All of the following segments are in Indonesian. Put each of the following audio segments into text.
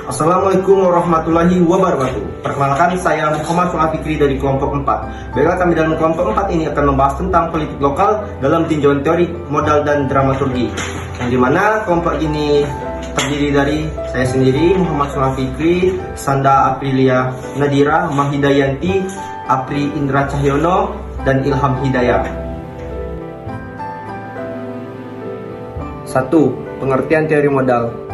Assalamualaikum warahmatullahi wabarakatuh. Perkenalkan, saya Muhammad Fuad Fikri dari kelompok 4. Baiklah, kami dalam kelompok 4 ini akan membahas tentang politik lokal dalam tinjauan teori, modal, dan dramaturgi. Yang dimana kelompok ini terdiri dari saya sendiri, Muhammad Fuad Fikri, Sanda Aprilia Nadira, Mahidayanti, Apri Indra Cahyono, dan Ilham Hidayah. 1. Pengertian teori modal.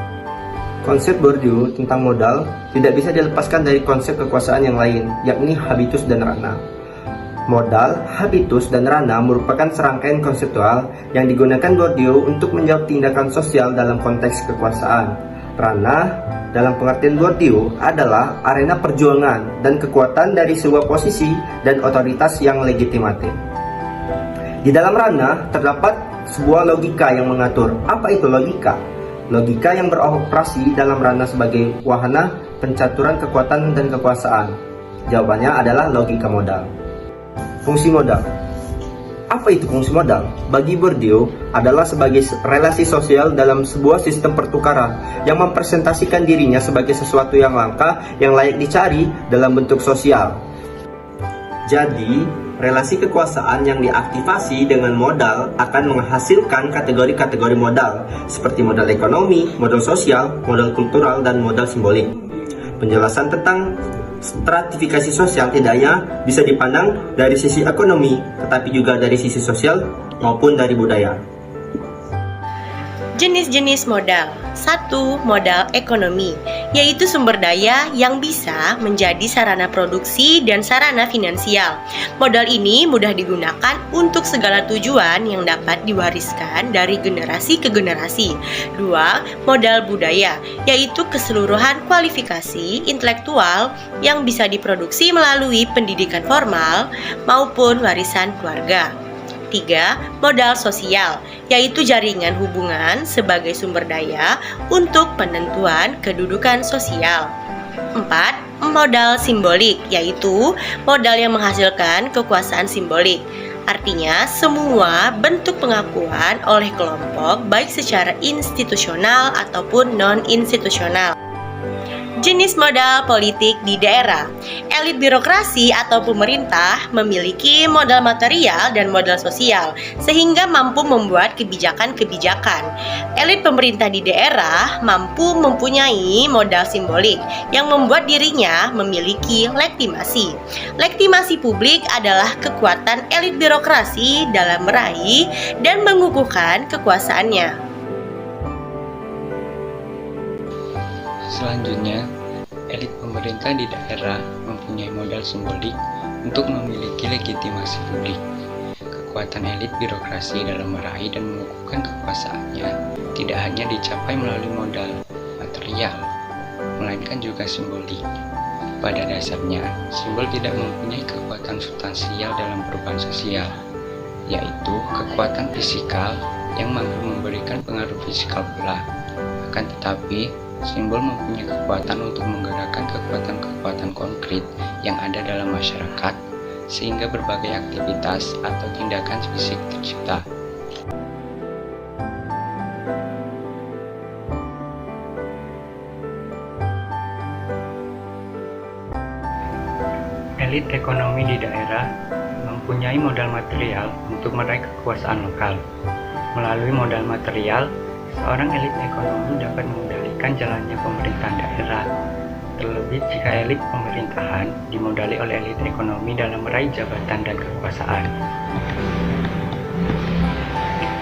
Konsep Bourdieu tentang modal tidak bisa dilepaskan dari konsep kekuasaan yang lain, yakni habitus dan rana. Modal, habitus, dan rana merupakan serangkaian konseptual yang digunakan Bourdieu untuk menjawab tindakan sosial dalam konteks kekuasaan. Rana, dalam pengertian Bourdieu, adalah arena perjuangan dan kekuatan dari sebuah posisi dan otoritas yang legitimatif. Di dalam rana terdapat sebuah logika yang mengatur. Apa itu logika? Logika yang beroperasi dalam ranah sebagai wahana pencaturan kekuatan dan kekuasaan. Jawabannya adalah logika modal. Fungsi modal. Apa itu fungsi modal? Bagi Bourdieu adalah sebagai relasi sosial dalam sebuah sistem pertukaran yang mempresentasikan dirinya sebagai sesuatu yang langka yang layak dicari dalam bentuk sosial. Jadi, relasi kekuasaan yang diaktifasi dengan modal akan menghasilkan kategori-kategori modal seperti modal ekonomi, modal sosial, modal kultural, dan modal simbolik. Penjelasan tentang stratifikasi sosial tidak hanya bisa dipandang dari sisi ekonomi, tetapi juga dari sisi sosial maupun dari budaya. Jenis-jenis modal. 1. Modal ekonomi, yaitu sumber daya yang bisa menjadi sarana produksi dan sarana finansial. Modal ini mudah digunakan untuk segala tujuan yang dapat diwariskan dari generasi ke generasi. 2. Modal budaya, yaitu keseluruhan kualifikasi intelektual yang bisa diproduksi melalui pendidikan formal maupun warisan keluarga. 3. Modal sosial, yaitu jaringan hubungan sebagai sumber daya untuk penentuan kedudukan sosial. 4. Modal simbolik, yaitu modal yang menghasilkan kekuasaan simbolik. Artinya, semua bentuk pengakuan oleh kelompok baik secara institusional ataupun non-institusional. Jenis modal politik di daerah. Elit birokrasi atau pemerintah memiliki modal material dan modal sosial sehingga mampu membuat kebijakan-kebijakan. Elit pemerintah di daerah mampu mempunyai modal simbolik yang membuat dirinya memiliki legitimasi. Legitimasi publik adalah kekuatan elit birokrasi dalam meraih dan mengukuhkan kekuasaannya. Selanjutnya, elit pemerintah di daerah mempunyai modal simbolik untuk memiliki legitimasi publik. Kekuatan elit birokrasi dalam meraih dan mengukuhkan kekuasaannya tidak hanya dicapai melalui modal material, melainkan juga simbolik. Pada dasarnya, simbol tidak mempunyai kekuatan substansial dalam perubahan sosial, yaitu kekuatan fisikal yang mampu memberikan pengaruh fisikal pula. Akan tetapi, simbol mempunyai kekuatan untuk menggerakkan kekuatan-kekuatan konkret yang ada dalam masyarakat, sehingga berbagai aktivitas atau tindakan fisik tercipta. Elit ekonomi di daerah mempunyai modal material untuk meraih kekuasaan lokal. Melalui modal material, seorang elit ekonomi dapat mengendalikan jalannya pemerintahan daerah, terlebih jika elit pemerintahan dimodali oleh elit ekonomi dalam meraih jabatan dan kekuasaan.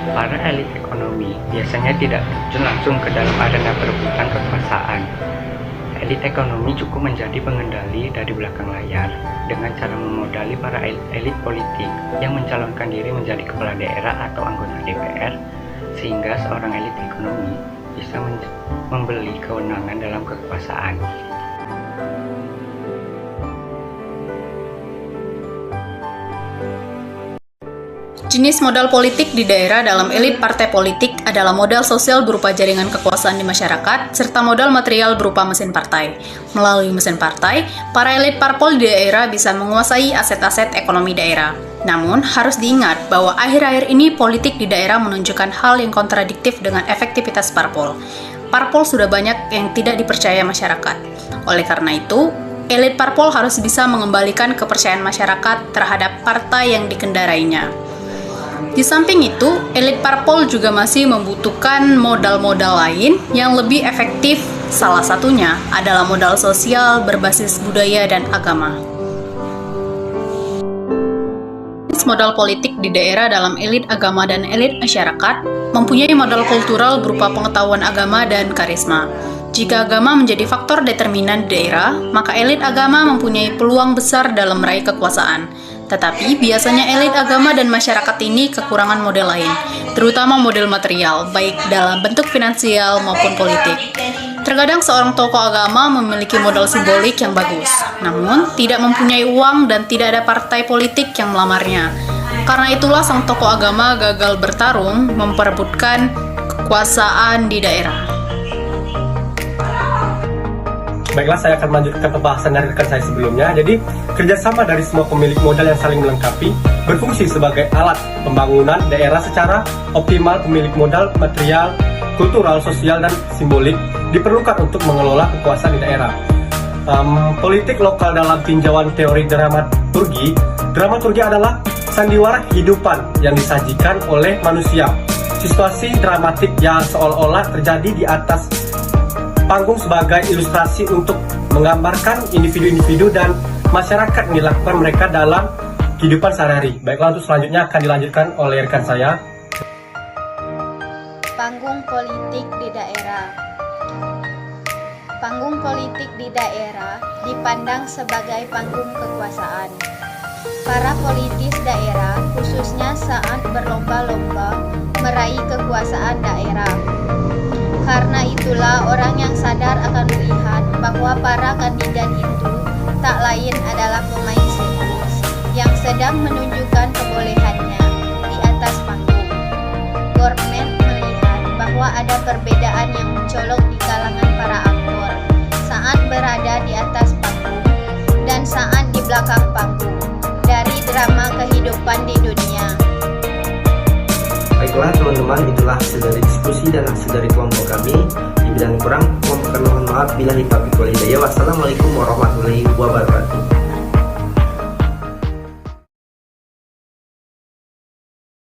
Para elit ekonomi biasanya tidak terjun langsung ke dalam arena perebutan kekuasaan. Elit ekonomi cukup menjadi pengendali dari belakang layar dengan cara memodali para elit politik yang mencalonkan diri menjadi kepala daerah atau anggota DPR, sehingga seorang elit ekonomi bisa membeli kewenangan dalam kekuasaan. Jenis modal politik di daerah dalam elit partai politik adalah modal sosial berupa jaringan kekuasaan di masyarakat, serta modal material berupa mesin partai. Melalui mesin partai, para elit parpol di daerah bisa menguasai aset-aset ekonomi daerah. Namun, harus diingat bahwa akhir-akhir ini politik di daerah menunjukkan hal yang kontradiktif dengan efektivitas parpol. parpol sudah banyak yang tidak dipercaya masyarakat. Oleh karena itu, elit parpol harus bisa mengembalikan kepercayaan masyarakat terhadap partai yang dikendarainya. Di samping itu, elit parpol juga masih membutuhkan modal-modal lain yang lebih efektif. Salah satunya adalah modal sosial berbasis budaya dan agama. Modal politik di daerah dalam elit agama dan elit masyarakat mempunyai modal kultural berupa pengetahuan agama dan karisma. Jika agama menjadi faktor determinan di daerah, maka elit agama mempunyai peluang besar dalam meraih kekuasaan. Tetapi biasanya elit agama dan masyarakat ini kekurangan model lain, terutama model material, baik dalam bentuk finansial maupun politik. Terkadang seorang tokoh agama memiliki modal simbolik yang bagus, namun tidak mempunyai uang dan tidak ada partai politik yang melamarnya. Karena itulah sang tokoh agama gagal bertarung memperebutkan kekuasaan di daerah. Baiklah, saya akan melanjutkan pembahasan dari rekan saya sebelumnya. Jadi, kerjasama dari semua pemilik modal yang saling melengkapi berfungsi sebagai alat pembangunan daerah secara optimal. Pemilik modal material, kultural, sosial, dan simbolik diperlukan untuk mengelola kekuasaan di daerah. Politik lokal dalam tinjauan teori dramaturgi. Dramaturgi adalah sandiwara kehidupan yang disajikan oleh manusia. Situasi dramatik yang seolah-olah terjadi di atas panggung sebagai ilustrasi untuk menggambarkan individu-individu dan masyarakat yang dilakukan mereka dalam kehidupan sehari-hari. Baiklah, untuk selanjutnya akan dilanjutkan oleh rekan saya. Panggung politik di daerah. Panggung politik di daerah dipandang sebagai panggung kekuasaan. Para politis daerah khususnya saat berlomba-lomba meraih kekuasaan daerah. Karena itulah orang yang sadar akan melihat bahwa para kandidat itu tak lain adalah pemain sirkus yang sedang menunjukkan kebolehannya di atas panggung. Gorman melihat bahwa ada perbedaan yang mencolok di kalangan para aktor saat berada di atas panggung dan saat di belakang panggung dari drama kehidupan di dunia. Baiklah teman-teman, itulah hasil dari diskusi dan hasil dari kelompok kami. Di bidang kurang, mohon maaf bila taufiq wal hidayah. Wassalamualaikum warahmatullahi wabarakatuh.